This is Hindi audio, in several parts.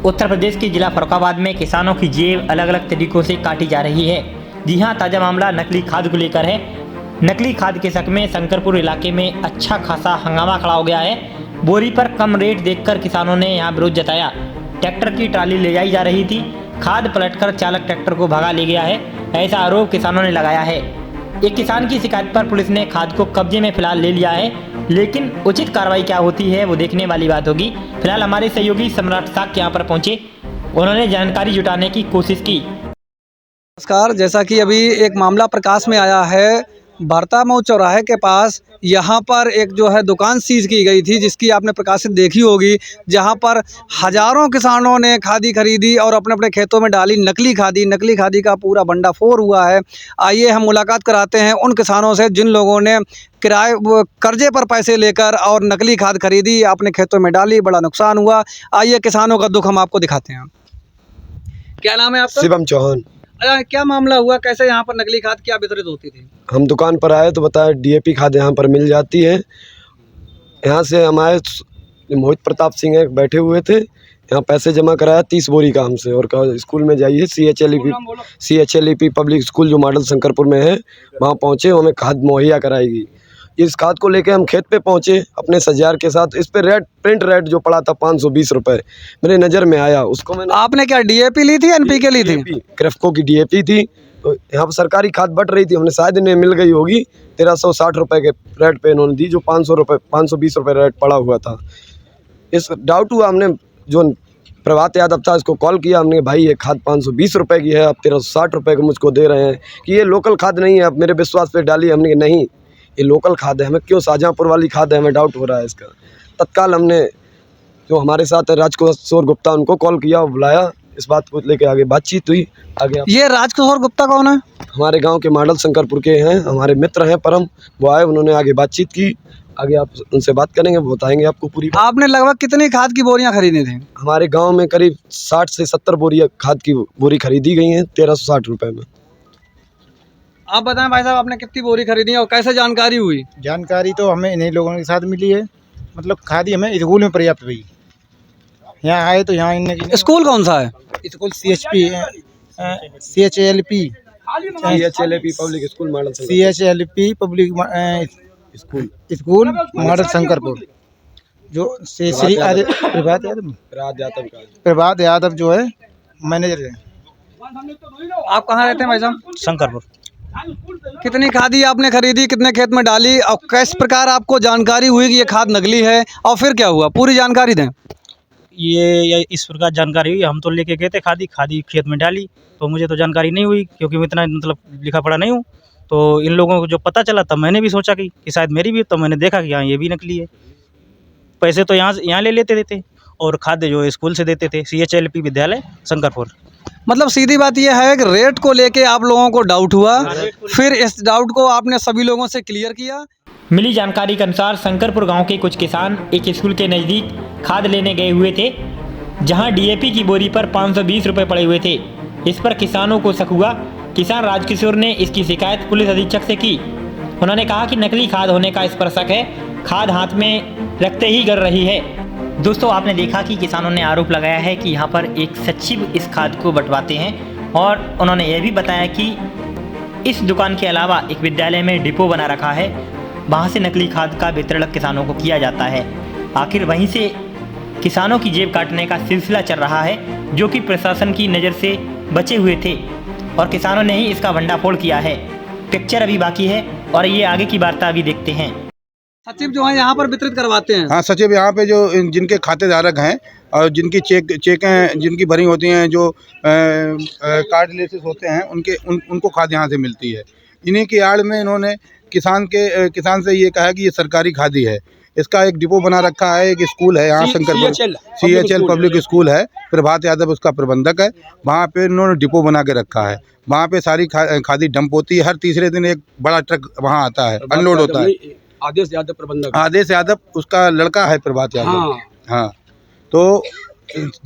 उत्तर प्रदेश के जिला फर्रुखाबाद में किसानों की जेब अलग अलग तरीकों से काटी जा रही है। जी हां, ताज़ा मामला नकली खाद को लेकर है। नकली खाद के शक में शंकरपुर इलाके में अच्छा खासा हंगामा खड़ा हो गया है। बोरी पर कम रेट देखकर किसानों ने यहां विरोध जताया। ट्रैक्टर की ट्राली ले जाई जा रही थी, खाद पलटकर चालक ट्रैक्टर को भगा ले गया है, ऐसा आरोप किसानों ने लगाया है। एक किसान की शिकायत पर पुलिस ने खाद को कब्जे में फिलहाल ले लिया है, लेकिन उचित कार्रवाई क्या होती है वो देखने वाली बात होगी। फिलहाल हमारे सहयोगी सम्राट साक्य यहाँ पर पहुंचे, उन्होंने जानकारी जुटाने की कोशिश की। नमस्कार, जैसा कि अभी एक मामला प्रकाश में आया है, भरतामऊ चौराहे के पास यहाँ पर एक जो है दुकान सीज की गई थी, जिसकी आपने प्रकाशित देखी होगी, जहाँ पर हजारों किसानों ने खादी खरीदी और अपने अपने खेतों में डाली नकली खादी का पूरा भंडाफोड़ हुआ है। आइए हम मुलाकात कराते हैं उन किसानों से जिन लोगों ने कर्जे पर पैसे लेकर और नकली खाद खरीदी, अपने खेतों में डाली, बड़ा नुकसान हुआ। आइए किसानों का दुख हम आपको दिखाते हैं। क्या नाम है आपका? शिवम चौहान। क्या मामला हुआ, कैसे यहाँ पर नकली खाद क्या वितरित होती थी? हम दुकान पर आए तो बताया डीएपी खाद यहाँ पर मिल जाती है। यहाँ से हमारे मोहित प्रताप सिंह बैठे हुए थे, यहाँ पैसे जमा कराया 30 बोरी का हमसे, और कहा स्कूल में जाइए CHLEP पब्लिक स्कूल जो मॉडल शंकरपुर में है, वहाँ पहुँचे, हमें खाद मुहैया कराएगी। इस खाद को लेके हम खेत पे पहुँचे अपने सजार के साथ। इस पे प्रिंट रेट जो पड़ा था 520 रुपये मेरे नज़र में आया। उसको मैंने आपने क्या डीएपी ली थी, एनपीके ली थी? क्रेफ्को की डीएपी थी। तो यहाँ पर सरकारी खाद बट रही थी, हमने शायद इन्हें मिल गई होगी 1360 रुपये के रेट पे इन्होंने दी, जो 520 रुपये रेट पड़ा हुआ था। इस डाउट हुआ, हमने जो प्रभात यादव था इसको कॉल किया, हमने भाई ये खाद 520 रुपये की है, आप 1360 रुपये की मुझको दे रहे हैं कि ये लोकल खाद नहीं है, आप मेरे विश्वास पे डालिए। हमने नहीं, ये लोकल खाद है, हमें क्यों शाहजहाँपुर वाली खाद है, हमें डाउट हो रहा है इसका। तत्काल हमने जो हमारे साथ है राजकिशोर गुप्ता, उनको कॉल किया, बुलाया, इस बात को लेके आगे बातचीत हुई। आगे ये राजकिशोर गुप्ता कौन है? हमारे गांव के मॉडल शंकरपुर के हैं, हमारे मित्र हैं परम, वो आए, उन्होंने आगे बातचीत की। आगे आप उनसे बात करेंगे, वो बताएंगे आपको पूरी। आपने लगभग कितनी खाद की बोरियां खरीदी थी? हमारे गाँव में करीब 60 से 70 बोरी खाद की बोरी खरीदी गई हैं 1360 रुपये में। आप बताएं भाई साहब, आपने कितनी बोरी खरीदी और कैसे जानकारी हुई? जानकारी तो हमें इन्हीं लोगों के साथ मिली है, मतलब खादी हमें स्कूल में पर्याप्त हुई। यहाँ आए तो यहाँ इनने स्कूल कौन सा है? School CHLP public school model CHLP public school model Shankarpur, जो श्री प्रभात यादव जो है मैनेजर है। आप कहाँ रहते हैं भाई साहब? शंकरपुर। कितनी खादी आपने खरीदी, कितने खेत में डाली और किस प्रकार आपको जानकारी हुई कि ये खाद नकली है, और फिर क्या हुआ, पूरी जानकारी दें। ये इस प्रकार जानकारी हुई, हम तो लेके गए थे खादी खेत में डाली, तो मुझे तो जानकारी नहीं हुई क्योंकि मैं इतना मतलब लिखा पढ़ा नहीं हूँ। तो इन लोगों को जो पता चला तब मैंने भी सोचा कि शायद मेरी भी, तो मैंने देखा कि हाँ ये भी नकली है। पैसे तो यहाँ ले लेते थे और खाद्य जो स्कूल से देते थे, CHLP विद्यालय शंकरपुर। मतलब सीधी बात यह है कि रेट को लेके आप लोगों को डाउट हुआ, फिर इस डाउट को आपने सभी लोगों से क्लियर किया। मिली जानकारी के अनुसार शंकरपुर गांव के कुछ किसान एक स्कूल के नज़दीक खाद लेने गए हुए थे, जहां DAP की बोरी पर 520 रुपये पड़े हुए थे। इस पर किसानों को शक हुआ। किसान राजकिशोर ने इसकी शिकायत पुलिस अधीक्षक से की। उन्होंने कहा कि नकली खाद होने का इस पर शक है, खाद हाथ में रखते ही गिर रही है। दोस्तों, आपने देखा कि किसानों ने आरोप लगाया है कि यहाँ पर एक सचिव इस खाद को बंटवाते हैं, और उन्होंने यह भी बताया कि इस दुकान के अलावा एक विद्यालय में डिपो बना रखा है, वहाँ से नकली खाद का वितरण किसानों को किया जाता है। आखिर वहीं से किसानों की जेब काटने का सिलसिला चल रहा है, जो कि प्रशासन की नज़र से बचे हुए थे, और किसानों ने ही इसका भंडाफोड़ किया है। पिक्चर अभी बाकी है और ये आगे की वार्ता अभी देखते हैं। सचिव जो है यहाँ पर वितरित करवाते हैं? हाँ, सचिव यहाँ पे जो जिनके खातेधारक हैं और जिनकी चेकें जिनकी भरी होती हैं, जो कार्ड लेसेस होते हैं, उनको खाद यहाँ से मिलती है। इन्हीं की आड़ में इन्होंने किसान से ये कहा कि ये सरकारी खादी है। इसका एक डिपो बना रखा है, एक स्कूल है यहाँ शंकरपुर, CHL पब्लिक स्कूल है, प्रभात यादव उसका प्रबंधक है। वहाँ पे इन्होंने डिपो बना के रखा है, वहाँ पे सारी खादी डंप होती है। हर तीसरे दिन एक बड़ा ट्रक वहाँ आता है, अनलोड होता है। आदेश यादव प्रबंधक, आदेश यादव उसका लड़का है प्रभात यादव। हाँ, तो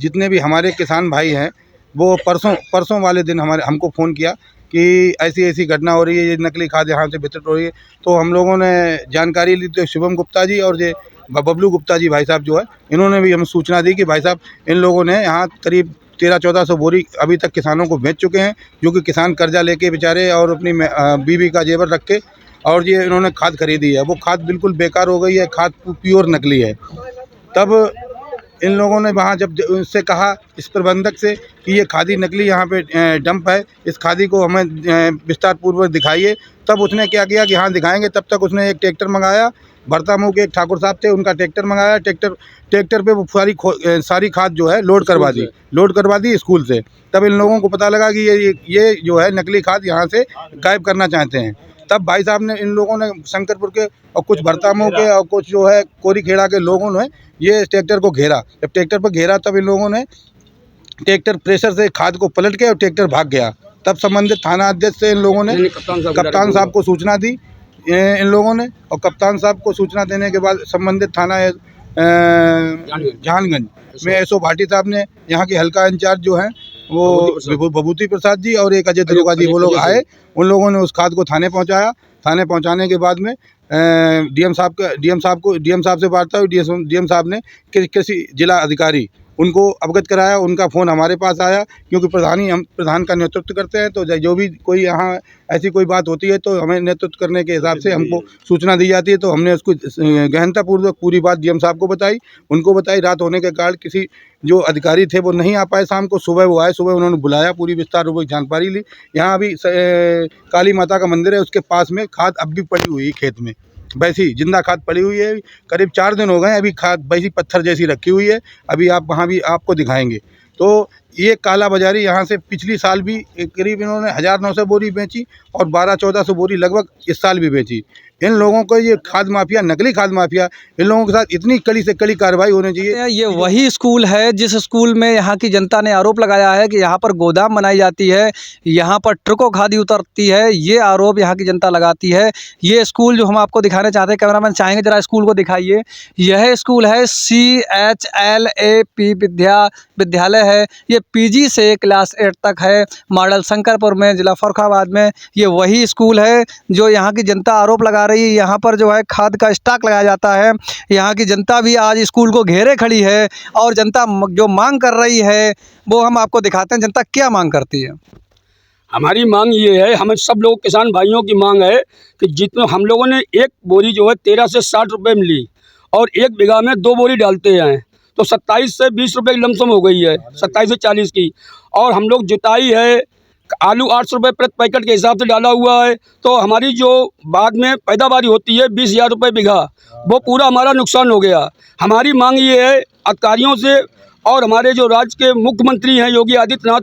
जितने भी हमारे किसान भाई हैं, वो परसों वाले दिन हमको फ़ोन किया कि ऐसी ऐसी घटना हो रही है, ये नकली खाद यहाँ से वितरित हो रही है। तो हम लोगों ने जानकारी ली, तो शिवम गुप्ता जी और ये बबलू गुप्ता जी भाई साहब जो है, इन्होंने भी हमें सूचना दी कि भाई साहब इन लोगों ने यहाँ करीब 1300-1400 बोरी अभी तक किसानों को बेच चुके हैं, जो कि किसान कर्जा लेके बेचारे और अपनी बीवी का जेवर रख के, और ये इन्होंने खाद खरीदी है, वो खाद बिल्कुल बेकार हो गई है, खाद प्योर नकली है। तब इन लोगों ने वहाँ जब उससे कहा इस प्रबंधक से कि ये खादी नकली यहाँ पे डंप है, इस खादी को हमें विस्तार पूर्वक दिखाइए, तब उसने क्या किया कि हाँ दिखाएंगे। तब तक उसने एक ट्रैक्टर मंगाया, भरतामू के एक ठाकुर साहब थे, उनका ट्रैक्टर मंगाया, ट्रैक्टर पे वो सारी खाद जो है लोड करवा दी स्कूल से। तब इन लोगों को पता लगा कि ये जो है नकली खाद यहाँ से गायब करना चाहते हैं। तब भाई साहब ने, इन लोगों ने, शंकरपुर के और कुछ भरतामू के और कुछ जो है कोरीखेड़ा के लोगों ने ये ट्रैक्टर को घेरा। जब ट्रैक्टर पर घेरा तब इन लोगों ने ट्रैक्टर प्रेशर से खाद को पलट के और ट्रैक्टर भाग गया। तब संबंधित थाना अध्यक्ष से इन लोगों ने कप्तान साहब को सूचना दी इन लोगों ने, और कप्तान साहब को सूचना देने के बाद संबंधित थाना जहानगंज में एसओ भाटी साहब ने, यहाँ के हल्का इंचार्ज जो हैं वो भभूति प्रसाद जी और एक अजय दरोगा जी, वो लोग आए। उन लोगों ने उस खाद को थाने पहुँचाया। थाने पहुँचाने के बाद में डीएम साहब से वार्ता हुई। डीएम साहब ने कृषि जिला अधिकारी उनको अवगत कराया। उनका फ़ोन हमारे पास आया, क्योंकि हम प्रधान का नेतृत्व करते हैं, तो जो भी कोई यहाँ ऐसी कोई बात होती है तो हमें नेतृत्व करने के हिसाब से हमको सूचना दी जाती है। तो हमने उसको गहनतापूर्वक पूरी बात डीएम साहब को बताई, उनको बताई। रात होने के कारण किसी जो अधिकारी थे वो नहीं आ पाए। शाम को सुबह वो आए, सुबह उन्होंने बुलाया, पूरी विस्तार रूपक जानकारी ली। यहाँ अभी काली माता का मंदिर है, उसके पास में खाद अब भी पड़ी हुई है खेत में, वैसी जिंदा खाद पड़ी हुई है। करीब 4 दिन हो गए, अभी खाद वैसी पत्थर जैसी रखी हुई है। अभी आप वहाँ भी आपको दिखाएंगे। तो ये काला बाजारी यहाँ से पिछली साल भी करीब इन्होंने 1900 बोरी बेची और 1200-1400 बोरी लगभग इस साल भी बेची। इन लोगों को ये खाद माफिया, नकली खाद माफिया, इन लोगों के साथ इतनी कड़ी से कड़ी कार्रवाई होनी चाहिए। ये वही स्कूल है जिस स्कूल में यहाँ की जनता ने आरोप लगाया है कि यहाँ पर गोदाम बनाई जाती है, यहाँ पर ट्रकों खादी उतरती है। ये आरोप यहाँ की जनता लगाती है। ये स्कूल जो हम आपको दिखाने चाहते हैं, कैमरामैन चाहेंगे जरा स्कूल को दिखाइए। यह स्कूल है CHLAP विद्यालय है। ये PG से क्लास 8 तक है, मॉडल शंकरपुर में, जिला फर्रुखाबाद में। ये वही स्कूल है जो यहाँ की जनता आरोप लगा रही है। यहाँ पर जो है खाद का स्टॉक लगाया जाता है। यहाँ की जनता भी आज स्कूल को घेरे खड़ी है और जनता जो मांग कर रही है वो हम आपको दिखाते हैं। जनता क्या मांग करती है? हमारी मांग ये है, हमें सब लोग किसान भाइयों की मांग है कि जितने हम लोगों ने एक बोरी जो है 13 से 60 रुपये में ली और 1 बीघा में 2 बोरी डालते हैं, तो 27 से 20 रुपये की लमसम हो गई है, 27 से 40 की। और हम लोग जुताई है, आलू 800 रुपये प्रति पैकेट के हिसाब से डाला हुआ है। तो हमारी जो बाद में पैदावार होती है 20,000 रुपये बीघा, वो पूरा हमारा नुकसान हो गया। हमारी मांग ये है अधिकारियों से और हमारे जो राज्य के मुख्यमंत्री हैं योगी आदित्यनाथ,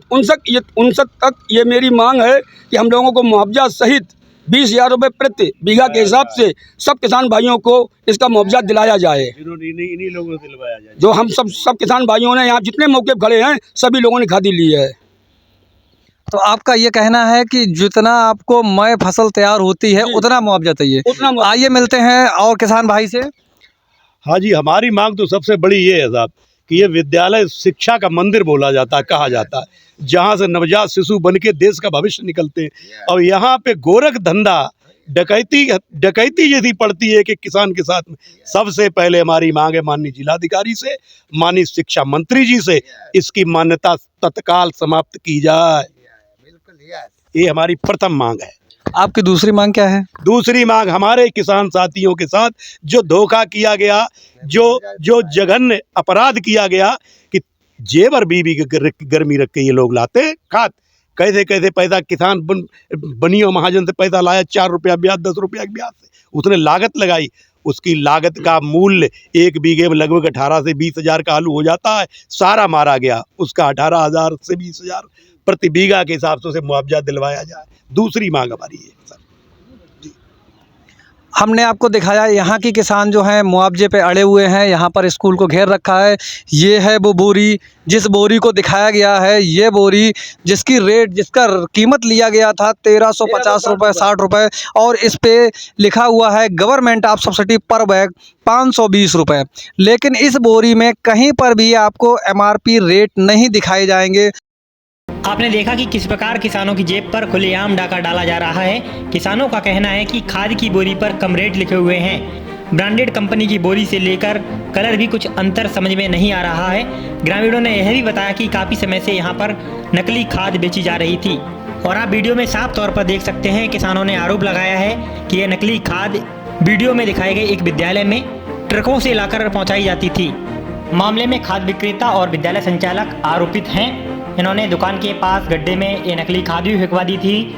उन तक ये मेरी मांग है कि हम लोगों को मुआवजा सहित 20,000 रुपये प्रति बीघा के हिसाब से सब किसान भाइयों को इसका मुआवजा दिलाया जाए। इन्हीं लोगों को दिलवाया जाए जो हम सब किसान भाइयों ने यहाँ जितने मौके पर खड़े हैं सभी लोगों ने खादी ली है। तो आपका ये कहना है कि जितना आपको मई फसल तैयार होती है उतना मुआवजा चाहिए। आइए मिलते हैं और किसान भाई से। हाँ जी, हमारी मांग तो सबसे बड़ी ये है साहब कि ये विद्यालय शिक्षा का मंदिर बोला जाता है, कहा जाता है, जहाँ से नवजात शिशु बन के देश का भविष्य निकलते हैं। और यहाँ पे गोरख धंधा, डकैती जैसी पड़ती है कि किसान के साथ में। सबसे पहले हमारी मांग है माननीय जिलाधिकारी से, माननीय शिक्षा मंत्री जी से, इसकी मान्यता तत्काल समाप्त की जाए। ये हमारी प्रथम मांग है। आपकी दूसरी मांग क्या है? दूसरी मांग हमारे किसान साथियों के साथ जो धोखा किया गया, जो जघन्य अपराध किया गया कि जेवर बीबी की गर्मी रख के ये लोग लाते खाद, कैसे पैसा किसान बनियो महाजन से पैसा लाया, 4 रुपया ब्याज, 10 रुपया ब्याज से उसने लागत लगाई। उसकी लागत का मूल्य 1 बीघे में लगभग 18 से 20,000 का आलू हो जाता है, सारा मारा गया। उसका 18,000 से 20,000 प्रति बीघा के हिसाब से उसे मुआवजा दिलवाया जाए। दूसरी मांग हमारी है सर। हमने आपको दिखाया यहाँ की किसान जो हैं मुआवजे पे अड़े हुए हैं। यहाँ पर स्कूल को घेर रखा है। ये है वो बोरी, जिस बोरी को दिखाया गया है। ये बोरी जिसका कीमत लिया गया था 1350 रुपये, 60 रुपये, और इस पे लिखा हुआ है गवर्नमेंट ऑफ सब्सिडी पर बैग 520 रुपये। लेकिन इस बोरी में कहीं पर भी आपको MRP रेट नहीं दिखाए जाएंगे। आपने देखा कि किस प्रकार किसानों की जेब पर खुलेआम डाका डाला जा रहा है। किसानों का कहना है कि खाद की बोरी पर कम रेट लिखे हुए हैं। ब्रांडेड कंपनी की बोरी से लेकर कलर भी कुछ अंतर समझ में नहीं आ रहा है। ग्रामीणों ने यह भी बताया कि काफ़ी समय से यहाँ पर नकली खाद बेची जा रही थी और आप वीडियो में साफ तौर पर देख सकते हैं किसानों ने आरोप लगाया है कि यह नकली खाद वीडियो में दिखाए गए एक विद्यालय में ट्रकों से लाकर पहुँचाई जाती थी। मामले में खाद विक्रेता और विद्यालय संचालक आरोपित हैं। इन्होंने दुकान के पास गड्ढे में ये नकली खाद भी फेंकवा दी थी।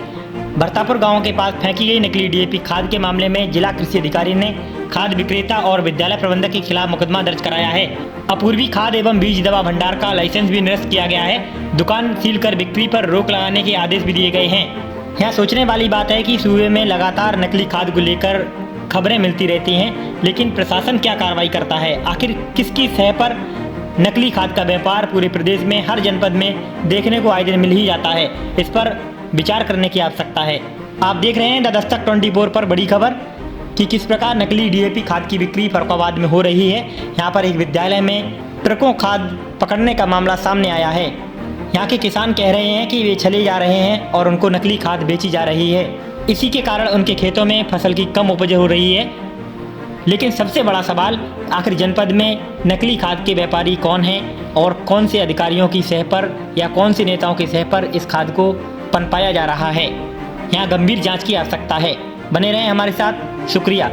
भरतापुर गांव के पास फेंकी गई नकली डीएपी खाद के मामले में जिला कृषि अधिकारी ने खाद विक्रेता और विद्यालय प्रबंधक के खिलाफ मुकदमा दर्ज कराया है। अपूर्वी खाद एवं बीज दवा भंडार का लाइसेंस भी निरस्त किया गया है। दुकान सील कर बिक्री पर रोक लगाने के आदेश भी दिए गए हैं। यहाँ सोचने वाली बात है कि सूबे में लगातार नकली खाद को लेकर खबरें मिलती रहती हैं, लेकिन प्रशासन क्या कार्रवाई करता है? आखिर किसकी सह पर नकली खाद का व्यापार पूरे प्रदेश में हर जनपद में देखने को आए दिन मिल ही जाता है। इस पर विचार करने की आवश्यकता है। आप देख रहे हैं द दस्तक 24 पर बड़ी खबर कि किस प्रकार नकली डीएपी खाद की बिक्री फर्रुखाबाद में हो रही है। यहाँ पर एक विद्यालय में ट्रकों खाद पकड़ने का मामला सामने आया है। यहाँ के किसान कह रहे हैं कि वे चले जा रहे हैं और उनको नकली खाद बेची जा रही है। इसी के कारण उनके खेतों में फसल की कम उपज हो रही है। लेकिन सबसे बड़ा सवाल, आखिर जनपद में नकली खाद के व्यापारी कौन हैं और कौन से अधिकारियों की सह पर या कौन से नेताओं की सह पर इस खाद को पनपाया जा रहा है? यहाँ गंभीर जांच की आवश्यकता है। बने रहें हमारे साथ। शुक्रिया।